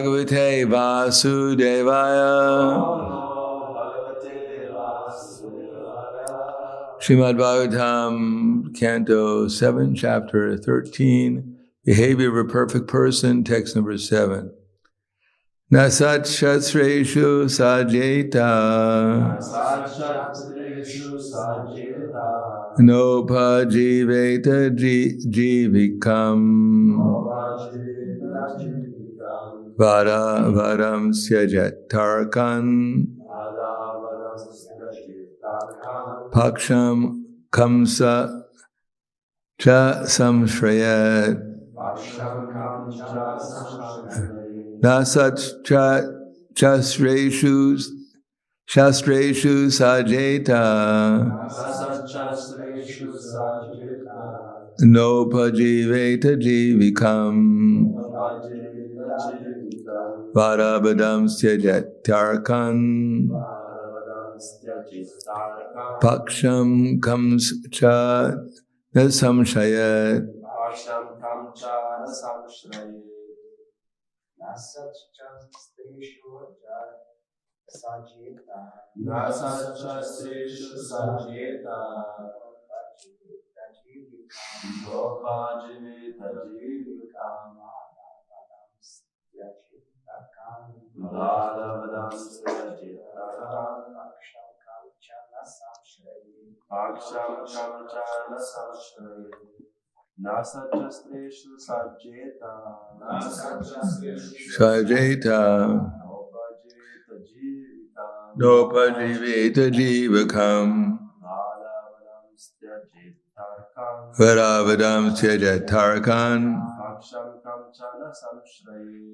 Bhagavate Vasudevaya. Srimad Bhagavatam, Canto 7, Chapter 13, Behavior of a Perfect Person, text number 7. Nasat shastreshu sajeta nopajiveta jivikam varam syajet tarkan paksham kamsa cha samshrayat nasat shastreshu sajeta nopajiveta jivikam varabadam syajet tarkan paksham kamscha nasamshayat. Sajeta nopajiveta jivikam varavadam syajet tarkan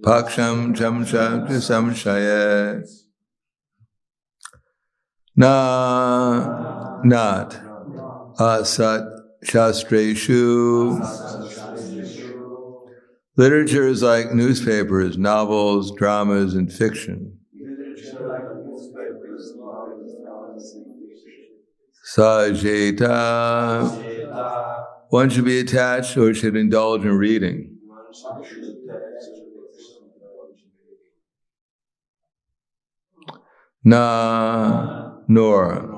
paksham chamcha samshayat. Not asat shastreshu. Literature is like newspapers, novels, dramas, and fiction. Sajeta. One should be attached or should indulge in reading. Nor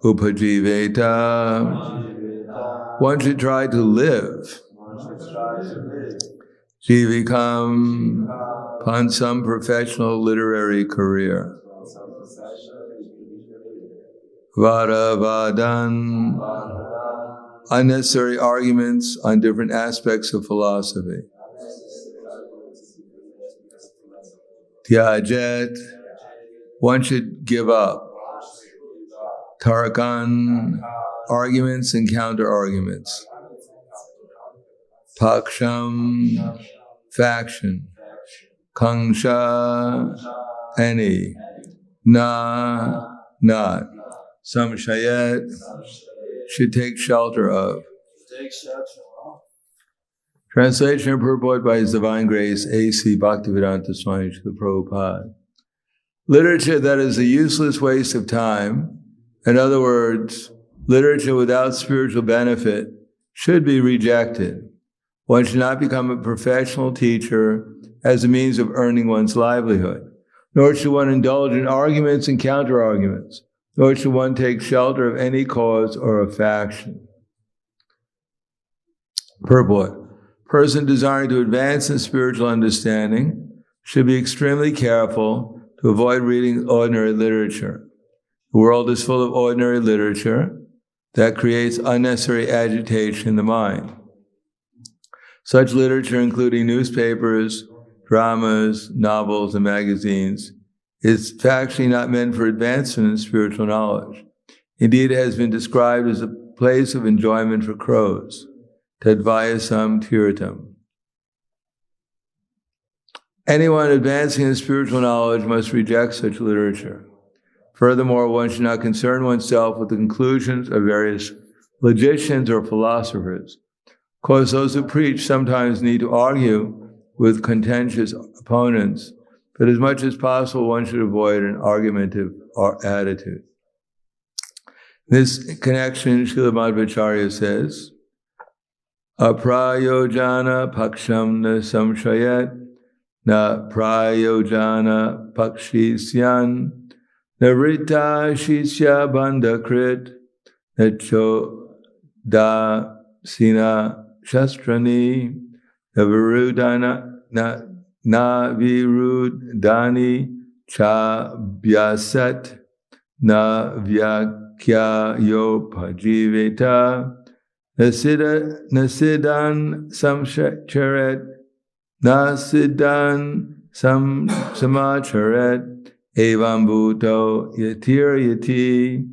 upajiveta. One should try to live. Jivikam, upon some professional literary career. Varavadan, unnecessary arguments on different aspects of philosophy. Tyajet, one should give up. Tarkan, arguments and counter-arguments. Paksham, faction. Kangsha, any. Not. Samshayat, should take shelter of. Translation and purport by His Divine Grace, A.C. Bhaktivedanta Swami Srila Prabhupada. Literature that is a useless waste of time, in other words, literature without spiritual benefit, should be rejected. One should not become a professional teacher as a means of earning one's livelihood, nor should one indulge in arguments and counter-arguments, nor should one take shelter of any cause or a faction. Purport. Person desiring to advance in spiritual understanding should be extremely careful to avoid reading ordinary literature. The world is full of ordinary literature that creates unnecessary agitation in the mind. Such literature, including newspapers, dramas, novels, and magazines, is factually not meant for advancement in spiritual knowledge. Indeed, it has been described as a place of enjoyment for crows. Tadvayasam tirtam. Anyone advancing in spiritual knowledge must reject such literature. Furthermore, one should not concern oneself with the conclusions of various logicians or philosophers. Of course, those who preach sometimes need to argue with contentious opponents, but as much as possible, one should avoid an argumentative attitude. In this connection, Srila Madhvacharya says, Aprayojana paksham na samshayat na prayojana pakshisyan, na rita shishya bandakrit, na choda sina shastrani, na virudana na virudani cha vyasat, na vyakya yo pajiveta, nasidan samcharet, nasidan samacharet, evam bhuto yatir yati,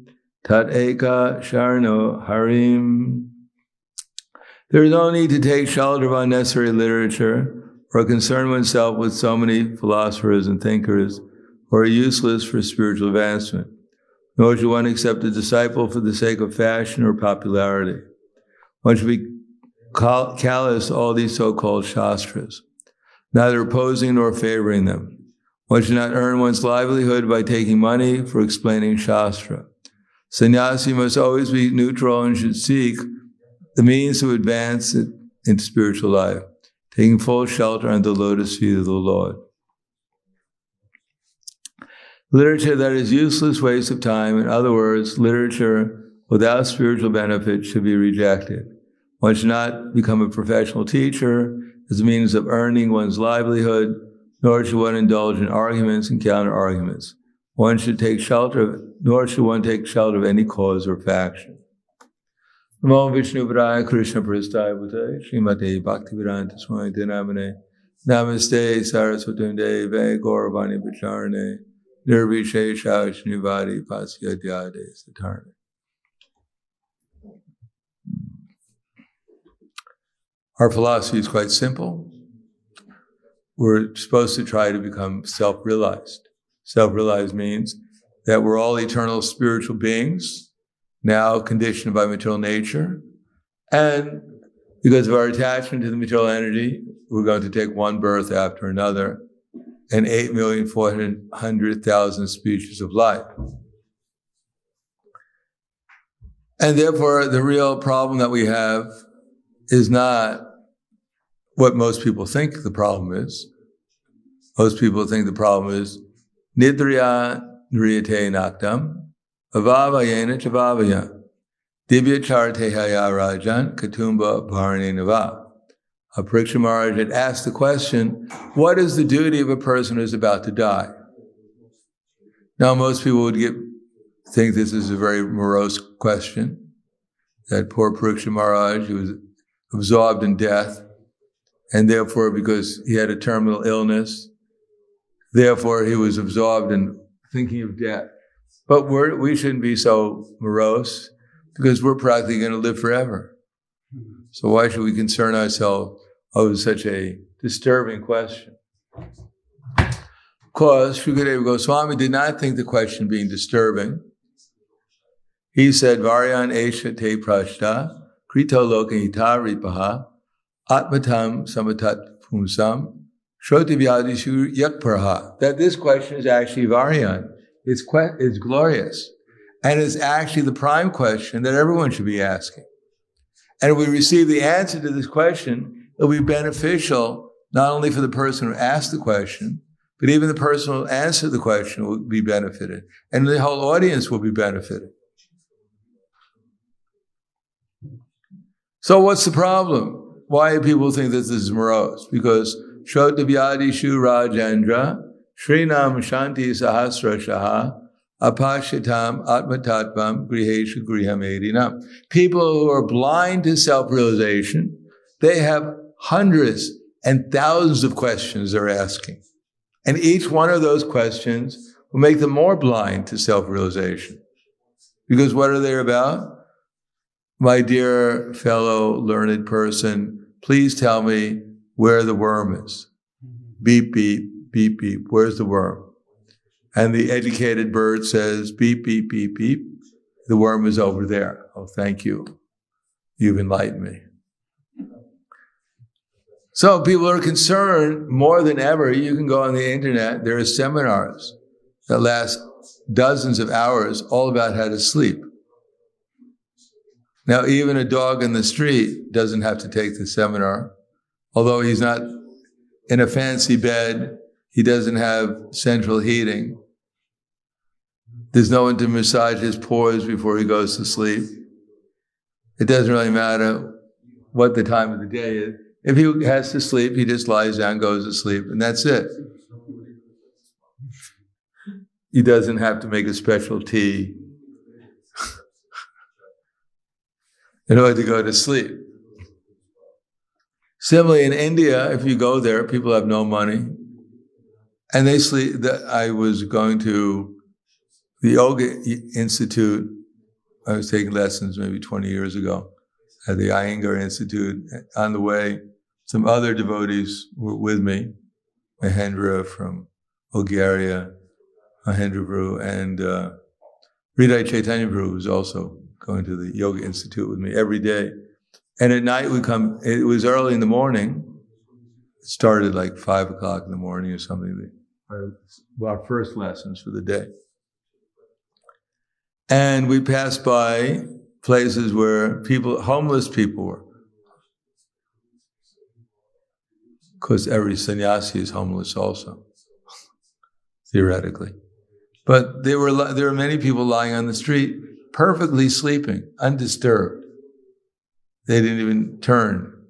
tat eka sharno harim. There is no need to take shelter of unnecessary literature or concern oneself with so many philosophers and thinkers who are useless for spiritual advancement. Nor should one accept a disciple for the sake of fashion or popularity. One should be callous to all these so-called shastras, neither opposing nor favoring them. One should not earn one's livelihood by taking money for explaining shastra. Sannyasi must always be neutral and should seek the means to advance into spiritual life, taking full shelter under the lotus feet of the Lord. Literature that is useless waste of time, in other words, literature without spiritual benefit, should be rejected. One should not become a professional teacher as a means of earning one's livelihood, nor should one indulge in arguments and counter-arguments. Nor should one take shelter of any cause or faction. Namo Vishnu Padaya Krishna Prasthaya Bhutaya Srimate Bhaktivedanta Swami Namane Namaste Saraswati Deve Gauravani Bacharane Nirvishesha Shnivadi Pasyadyade Satarne. Our philosophy is quite simple. We're supposed to try to become self-realized. Self-realized means that we're all eternal spiritual beings, now conditioned by material nature, and because of our attachment to the material energy, we're going to take one birth after another and 8,400,000 species of life. And therefore, the real problem that we have is not what most people think the problem is. Most people think the problem is nidriya nriyate naktam avavayena chavavaya divya chartehaya rajan katumba bharane nava. Pariksha Maharaj had asked the question, what is the duty of a person who's about to die? Now, most people would think this is a very morose question, that poor Pariksha Maharaj, he was absorbed in death, and therefore, because he had a terminal illness, therefore he was absorbed in thinking of death. But we shouldn't be so morose, because we're practically going to live forever. So why should we concern ourselves over such a disturbing question? Because Shukadeva Goswami did not think the question being disturbing. He said, Varyan Esha Te Prashta, Krito Lokahita Ripaha, Atmatam Samatat Pumsam, Shrotivyadishu Yakparha. That this question is actually Varyan. It's glorious. And it's actually the prime question that everyone should be asking. And if we receive the answer to this question, it'll be beneficial not only for the person who asked the question, but even the person who answered the question will be benefited. And the whole audience will be benefited. So what's the problem? Why do people think that this is morose? Because Shrotavyadishu Rajendra, Srinam Shanti Sahasra Shaha, Apashitam Atmatatvam Griheshu Grihamedinam. People who are blind to self-realization, they have hundreds and thousands of questions they're asking. And each one of those questions will make them more blind to self-realization. Because what are they about? My dear fellow learned person, please tell me where the worm is. Beep, beep, beep, beep. Where's the worm? And the educated bird says, beep, beep, beep, beep. The worm is over there. Oh, thank you. You've enlightened me. So people are concerned more than ever. You can go on the internet. There are seminars that last dozens of hours all about how to sleep. Now, even a dog in the street doesn't have to take the seminar, although he's not in a fancy bed. He doesn't have central heating. There's no one to massage his pores before he goes to sleep. It doesn't really matter what the time of the day is. If he has to sleep, he just lies down, goes to sleep, and that's it. He doesn't have to make a special tea in order to go to sleep. Similarly, in India, if you go there, people have no money, and they sleep. I was going to the Yoga Institute. I was taking lessons maybe 20 years ago at the Iyengar Institute. On the way, some other devotees were with me, Mahendra from Bulgaria, Mahendra Prabhu, and Hridaya Chaitanya Prabhu was also going to the Yoga Institute with me every day. And at night it was early in the morning. It started like 5 o'clock in the morning or something. Our first lessons for the day. And we passed by places where homeless people were. Of course, every sannyasi is homeless also, theoretically. But there were many people lying on the street, perfectly sleeping, undisturbed. They didn't even turn.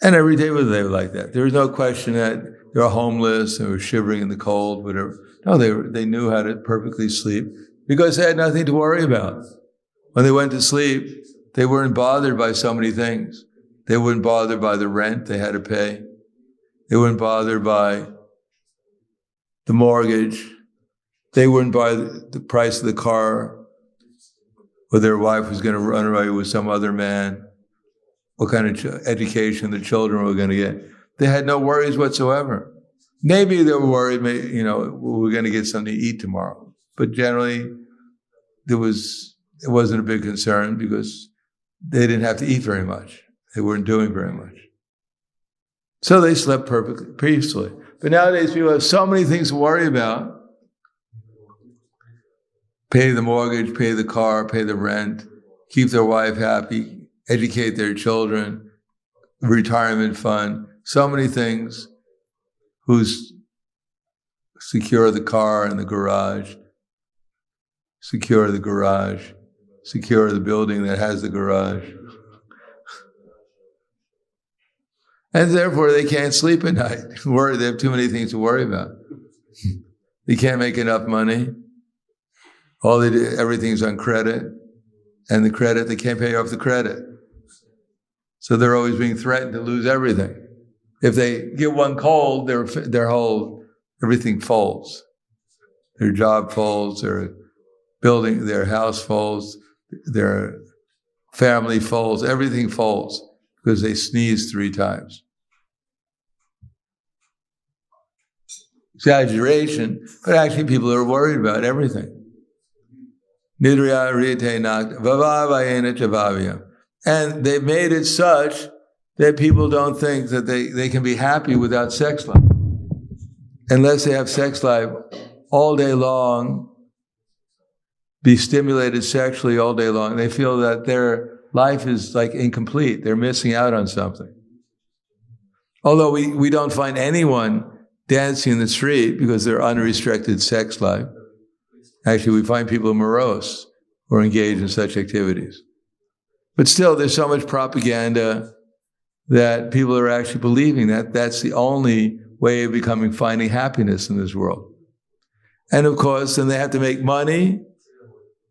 And every day they were like that. There was no question that they were homeless, they were shivering in the cold, whatever. No, they knew how to perfectly sleep because they had nothing to worry about. When they went to sleep, they weren't bothered by so many things. They weren't bothered by the rent they had to pay. They weren't bothered by the mortgage. They weren't bothered by the price of the car, or their wife was going to run away with some other man, what kind of education the children were going to get. They had no worries whatsoever. Maybe they were worried, we're going to get something to eat tomorrow. But generally, it wasn't a big concern because they didn't have to eat very much. They weren't doing very much. So they slept perfectly, peacefully. But nowadays, people have so many things to worry about. Pay the mortgage, pay the car, pay the rent, keep their wife happy, educate their children, retirement fund, so many things. Who's secure the car and the garage, secure the garage, secure the building that has the garage. And therefore they can't sleep at night. They have too many things to worry about. They can't make enough money. All they do, everything's on credit. And the credit, they can't pay off the credit. So they're always being threatened to lose everything. If they get one cold, everything folds. Their job folds, their house folds, their family folds, everything folds because they sneeze 3 times. Exaggeration, but actually people are worried about everything. Nidriya rite nakta vavavayena chavavya. And they've made it such that people don't think that they can be happy without sex life. Unless they have sex life all day long, be stimulated sexually all day long, they feel that their life is like incomplete. They're missing out on something. Although we don't find anyone dancing in the street because they're unrestricted sex life. Actually, we find people morose who are engaged in such activities. But still, there's so much propaganda that people are actually believing that that's the only way of finding happiness in this world. And of course, then they have to make money,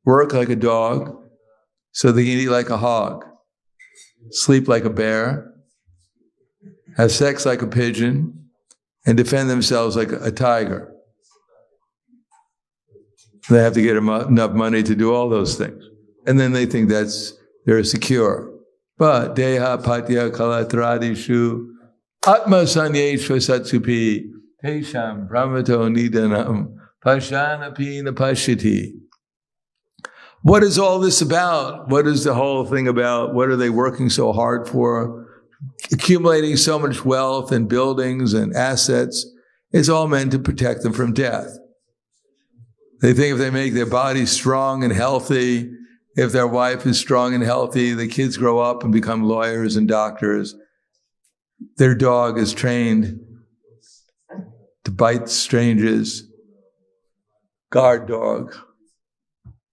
work like a dog, so they can eat like a hog, sleep like a bear, have sex like a pigeon, and defend themselves like a tiger. They have to get enough money to do all those things. And then they think they're secure. But deha patya kalatradishu atma sanyeshva satsupi tesham brahmato nidanam pashanapi napashiti. What is all this about? What is the whole thing about? What are they working so hard for? Accumulating so much wealth and buildings and assets is all meant to protect them from death. They think if they make their bodies strong and healthy, if their wife is strong and healthy, the kids grow up and become lawyers and doctors, their dog is trained to bite strangers. Guard dog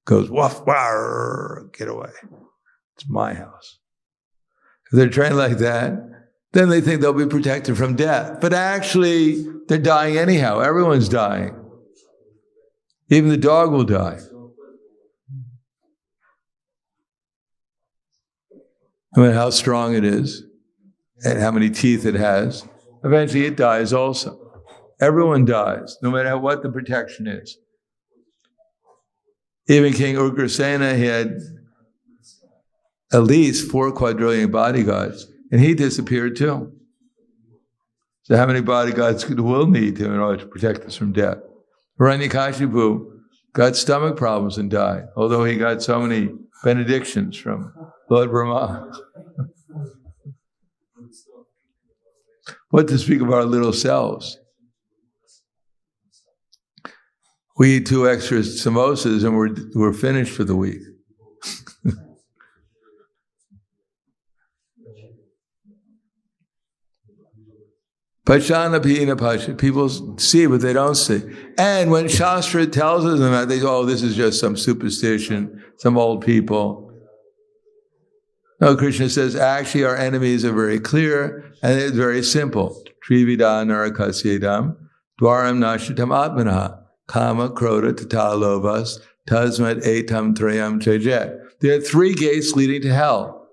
goes, woof, warr, get away. It's my house. If they're trained like that, then they think they'll be protected from death. But actually, they're dying anyhow. Everyone's dying. Even the dog will die. No matter how strong it is and how many teeth it has, eventually it dies also. Everyone dies, no matter what the protection is. Even King Ugrasena, he had at least 4 quadrillion bodyguards, and he disappeared too. So how many bodyguards will need him in order to protect us from death? Hiranyakashipu got stomach problems and died, although he got so many benedictions from Lord Brahma. What to speak of our little selves? We eat 2 extra samosas and we're finished for the week. Pachanapina pasha. People see what they don't see. And when Shastra tells us that, they go, oh, this is just some superstition, some old people. No, Krishna says, actually our enemies are very clear and it's very simple. Trivida narakasya dwaram nashitam atmanaha kama krodha tatalovas tasmat etam trayam chajet. There are 3 gates leading to hell.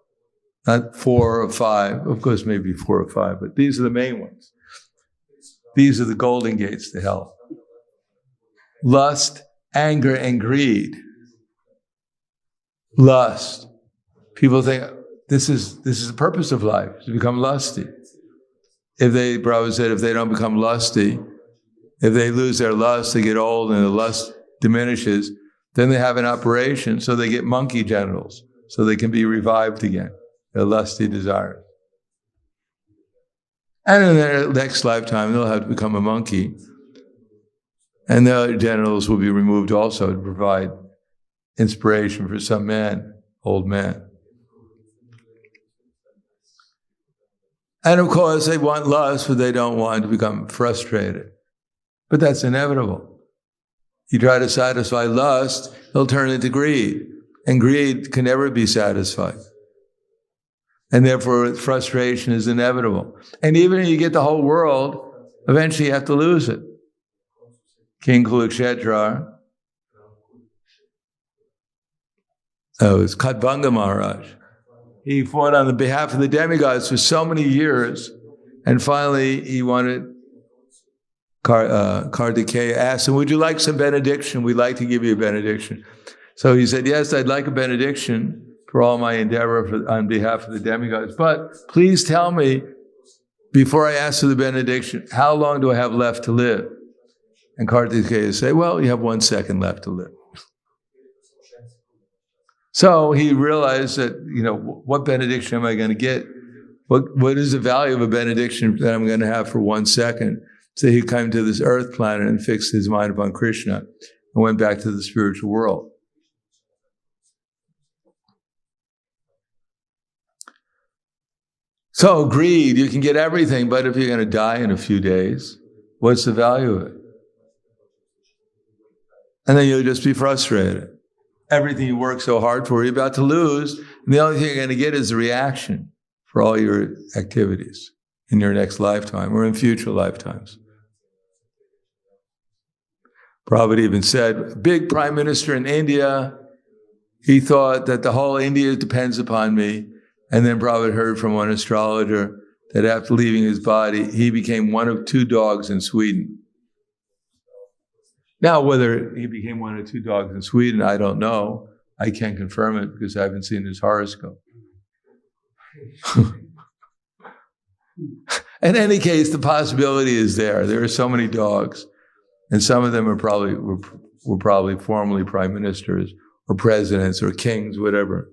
Not 4 or 5. Of course, maybe 4 or 5, but these are the main ones. These are the golden gates to hell. Lust, anger, and greed. Lust. People think this is the purpose of life, to become lusty. Prabhupada said, if they don't become lusty, if they lose their lust, they get old and the lust diminishes, then they have an operation, so they get monkey genitals, so they can be revived again, their lusty desires. And in their next lifetime, they'll have to become a monkey, and their genitals will be removed also to provide inspiration for some man, old man. And of course, they want lust, but they don't want to become frustrated. But that's inevitable. You try to satisfy lust, it'll turn into greed. And greed can never be satisfied. And therefore, frustration is inevitable. And even if you get the whole world, eventually you have to lose it. King Kurukshetra, it was Katvanga Maharaj. He fought on the behalf of the demigods for so many years, and finally he wanted Kartikeya asked him, would you like some benediction? We'd like to give you a benediction. So he said, yes, I'd like a benediction for all my endeavor on behalf of the demigods. But please tell me, before I ask for the benediction, how long do I have left to live? And Kartikeya said, well, you have 1 second left to live. So he realized that, what benediction am I going to get? What is the value of a benediction that I'm going to have for 1 second? So he came to this earth planet and fixed his mind upon Krishna and went back to the spiritual world. So greed, you can get everything, but if you're going to die in a few days, what's the value of it? And then you'll just be frustrated. Everything you work so hard for, you're about to lose, and the only thing you're going to get is a reaction for all your activities in your next lifetime or in future lifetimes. Prabhupada even said, a big prime minister in India, he thought that the whole India depends upon me. And then Prabhupada heard from one astrologer that after leaving his body, he became one of 2 dogs in Sweden. Now, whether he became 1 or 2 dogs in Sweden, I don't know. I can't confirm it because I haven't seen his horoscope. In any case, the possibility is there. There are so many dogs, and some of them are were probably formerly prime ministers or presidents or kings, whatever.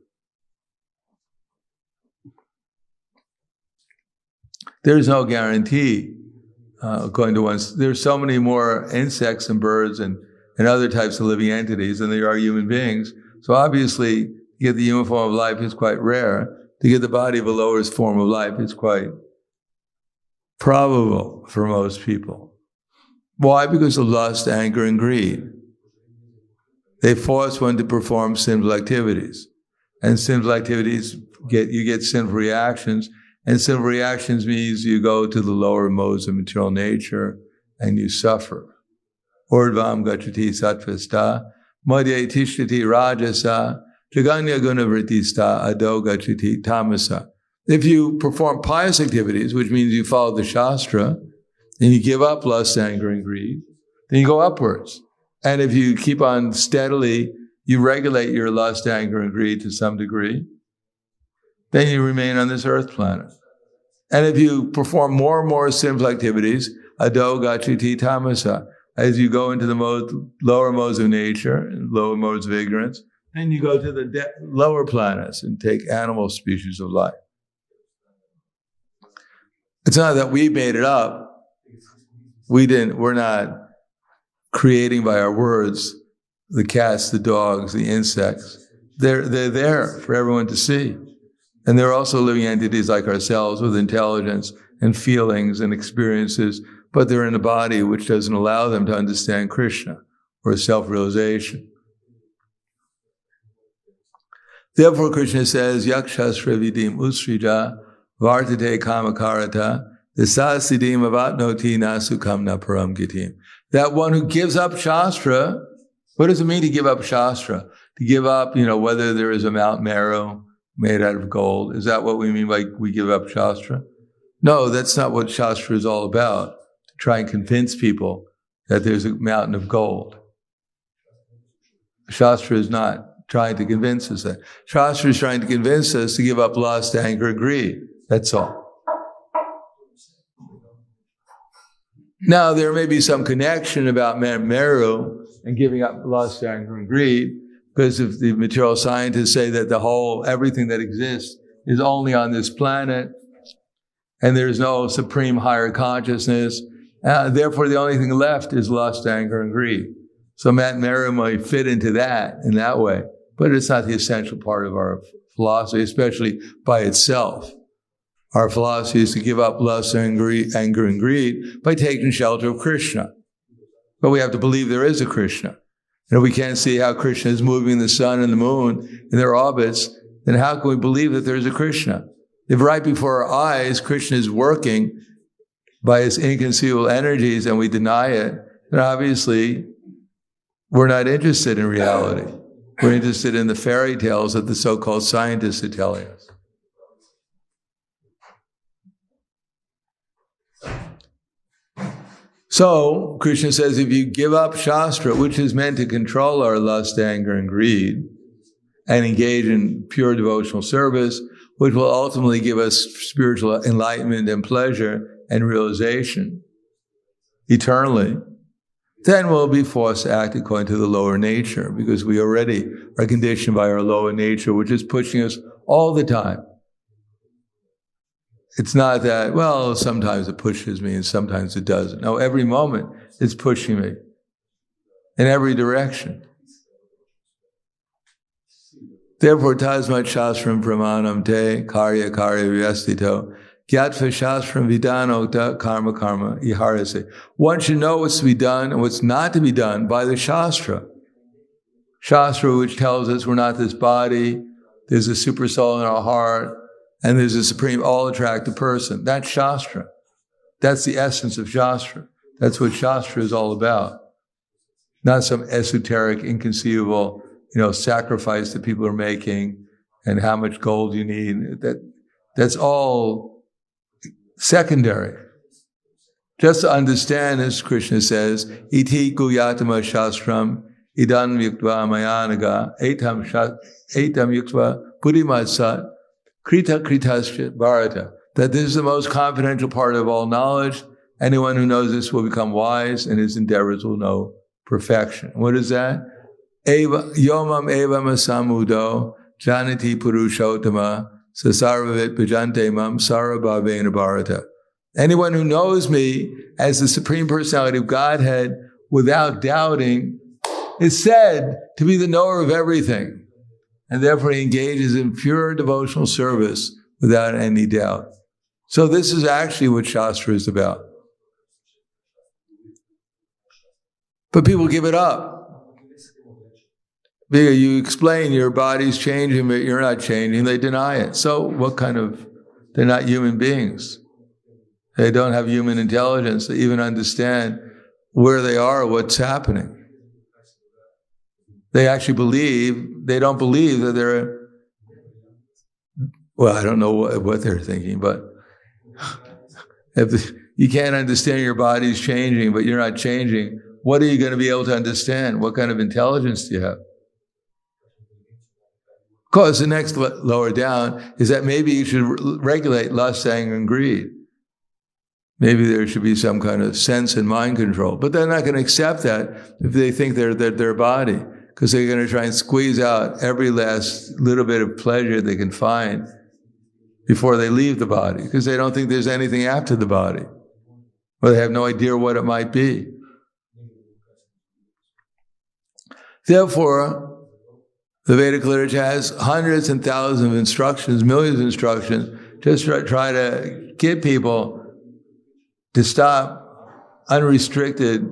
There's no guarantee. According to one, there's so many more insects and birds and other types of living entities than there are human beings. So obviously, to get the human form of life is quite rare. To get the body of a lower form of life is quite probable for most people. Why? Because of lust, anger, and greed. They force one to perform sinful activities. And sinful activities, you get sinful reactions. And sinful reactions means you go to the lower modes of material nature and you suffer. Urdvam gachati sattvasta, madhya tishtati rajasa, jaganya gunavrittista, ado gachati tamasa. If you perform pious activities, which means you follow the Shastra, and you give up lust, anger, and greed, then you go upwards. And if you keep on steadily, you regulate your lust, anger, and greed to some degree, then you remain on this earth planet. And if you perform more and more sinful activities, ado gachati tamasa, as you go into the lower modes of nature, lower modes of ignorance, then you go to the lower planets and take animal species of life. It's not that we made it up. We're not creating by our words the cats, the dogs, the insects. They're there for everyone to see. And they're also living entities like ourselves with intelligence and feelings and experiences, but they're in a body which doesn't allow them to understand Krishna or self-realization. Therefore, Krishna says, Yakshastra vidim usrija vartate kamakarata desasidim avatnoti nasukam na param gitim. That one who gives up Shastra, what does it mean to give up Shastra? To give up, whether there is a Mount Meru made out of gold. Is that what we mean by we give up Shastra? No, that's not what Shastra is all about. To try and convince people that there's a mountain of gold. Shastra is not trying to convince us that. Shastra is trying to convince us to give up lust, anger, and greed. That's all. Now, there may be some connection about Meru and giving up lust, anger, and greed, because if the material scientists say that everything that exists is only on this planet, and there's no supreme higher consciousness, therefore the only thing left is lust, anger, and greed. So Mount Meru might fit into that in that way, but it's not the essential part of our philosophy, especially by itself. Our philosophy is to give up lust, anger, and greed by taking shelter of Krishna. But we have to believe there is a Krishna. And if we can't see how Krishna is moving the sun and the moon in their orbits, then how can we believe that there's a Krishna? If right before our eyes, Krishna is working by his inconceivable energies and we deny it, then obviously we're not interested in reality. We're interested in the fairy tales that the so-called scientists are telling us. So, Krishna says, if you give up Shastra, which is meant to control our lust, anger, and greed, and engage in pure devotional service, which will ultimately give us spiritual enlightenment and pleasure and realization eternally, then we'll be forced to act according to the lower nature, because we already are conditioned by our lower nature, which is pushing us all the time. It's not that, well, sometimes it pushes me and sometimes it doesn't. No, every moment it's pushing me in every direction. Therefore, tasmat shastram pramanam te karya vyastito gyatva shastram vidanokta karma iharase. One should know what's to be done and what's not to be done by the Shastra. Shastra, which tells us we're not this body, there's a super soul in our heart, and there's a supreme all-attractive person. That's Shastra. That's the essence of Shastra. That's what Shastra is all about. Not some esoteric, inconceivable, sacrifice that people are making and how much gold you need. That's all secondary. Just to understand, as Krishna says, iti guyatama shastram idan yuktva mayanaga etam yuktva buddhimatsat krita kritasya bharata, that this is the most confidential part of all knowledge. Anyone who knows this will become wise, and his endeavors will know perfection. What is that? Yomam eva masamudo janati purushottama sasarvavit bhajante mam sarabhavena bharata. Anyone who knows me as the Supreme Personality of Godhead without doubting is said to be the knower of everything, and therefore he engages in pure devotional service without any doubt. So this is actually what Shastra is about. But people give it up. Because you explain your body's changing, but you're not changing, they deny it. So what kind of, they're not human beings. They don't have human intelligence to even understand where they are, what's happening. They actually they don't believe that they're, well, I don't know what they're thinking, but if you can't understand your body's changing, but you're not changing, what are you going to be able to understand? What kind of intelligence do you have? Of course, the next lower down is that maybe you should regulate lust, anger, and greed. Maybe there should be some kind of sense and mind control. But they're not going to accept that if they think they're their body, because they're going to try and squeeze out every last little bit of pleasure they can find before they leave the body, because they don't think there's anything after the body, or they have no idea what it might be. Therefore, the Vedic literature has hundreds and thousands of instructions, millions of instructions, just try to get people to stop unrestricted,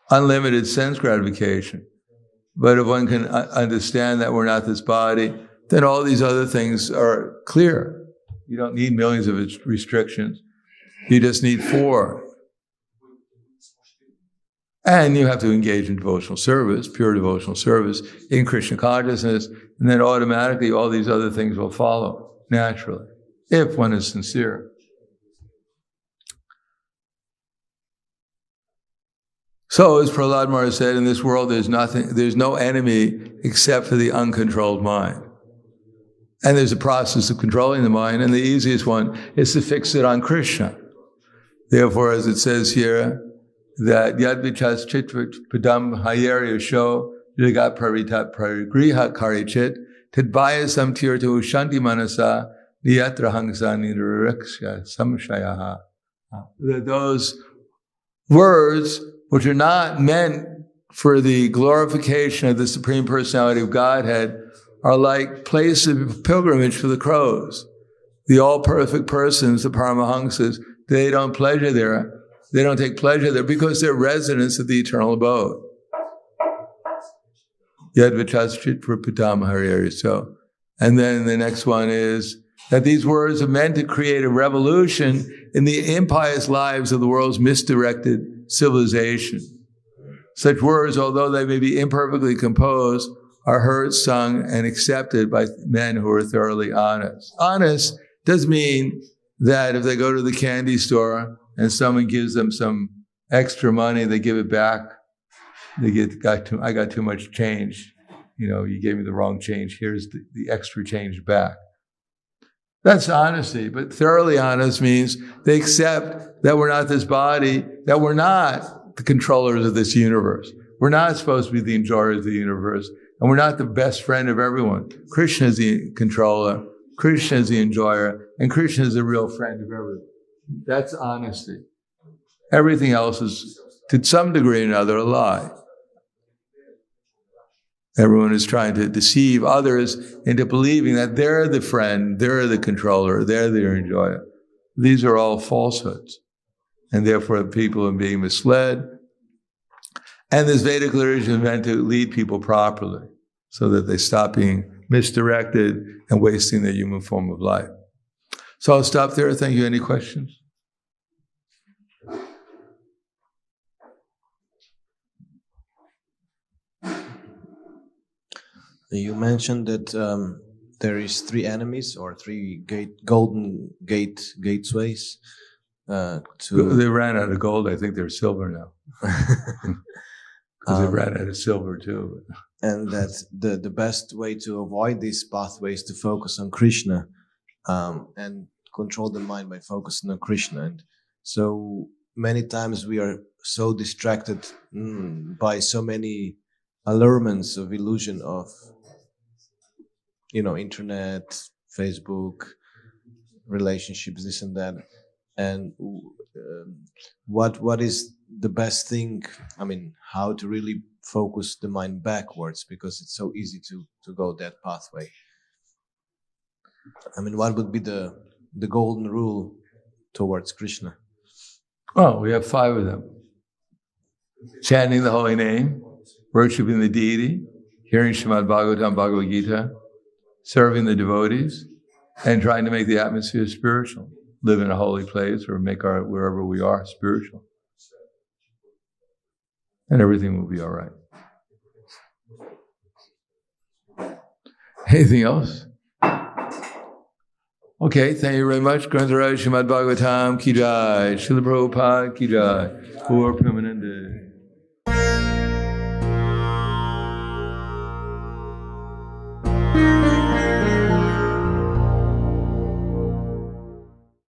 unlimited sense gratification. But if one can understand that we're not this body, then all these other things are clear. You don't need millions of restrictions. You just need 4. And you have to engage in devotional service, pure devotional service, in Krishna consciousness, and then automatically all these other things will follow naturally, if one is sincere. So, as Prahlad Maharaj said, in this world there's no enemy except for the uncontrolled mind. And there's a process of controlling the mind, and the easiest one is to fix it on Krishna. Therefore, as it says here, that yad vichas chitvat padam hayarya sho jagat paritat parigriha karichit tadvayasam tirto shanti manasa niyatra hangsa nirariksha samshayaha. Those words which are not meant for the glorification of the Supreme Personality of Godhead are like places of pilgrimage for the crows. The all-perfect persons, the Paramahamsas, they don't pleasure there. They don't take pleasure there because they're residents of the eternal abode. Yad vichaschit prapitam hariyari. So, and then the next one is that these words are meant to create a revolution in the impious lives of the world's misdirected civilization. Such words, although they may be imperfectly composed, are heard, sung, and accepted by men who are thoroughly honest. Honest does mean that if they go to the candy store and someone gives them some extra money, they give it back. I got too much change. You gave me the wrong change. Here's the extra change back. That's honesty, but thoroughly honest means they accept that we're not this body, that we're not the controllers of this universe. We're not supposed to be the enjoyers of the universe, and we're not the best friend of everyone. Krishna is the controller, Krishna is the enjoyer, and Krishna is the real friend of everyone. That's honesty. Everything else is, to some degree or another, a lie. Everyone is trying to deceive others into believing that they're the friend, they're the controller, they're the enjoyer. These are all falsehoods. And therefore people are being misled. And this Vedic literature is meant to lead people properly so that they stop being misdirected and wasting their human form of life. So I'll stop there. Thank you. Any questions? You mentioned that there is 3 enemies or 3 golden gateways. They ran out of gold. I think they're silver now. Because they ran out of silver too. And that the best way to avoid these pathways to focus on Krishna and control the mind by focusing on Krishna. And so many times we are so distracted by so many allurements of illusion of internet, Facebook, relationships, this and that. And what is the best thing? I mean, how to really focus the mind backwards, because it's so easy to go that pathway. I mean, what would be the the golden rule towards Krishna? Oh, we have 5 of them. Chanting the holy name, worshiping the deity, hearing Srimad Bhagavatam, Bhagavad Gita, serving the devotees, and trying to make the atmosphere spiritual. Live in a holy place or make wherever we are spiritual. And everything will be all right. Anything else? Okay, thank you very much. Grantaraj Srimad Bhagavatam ki jai, Srila Prabhupada ki jai, or Permanente.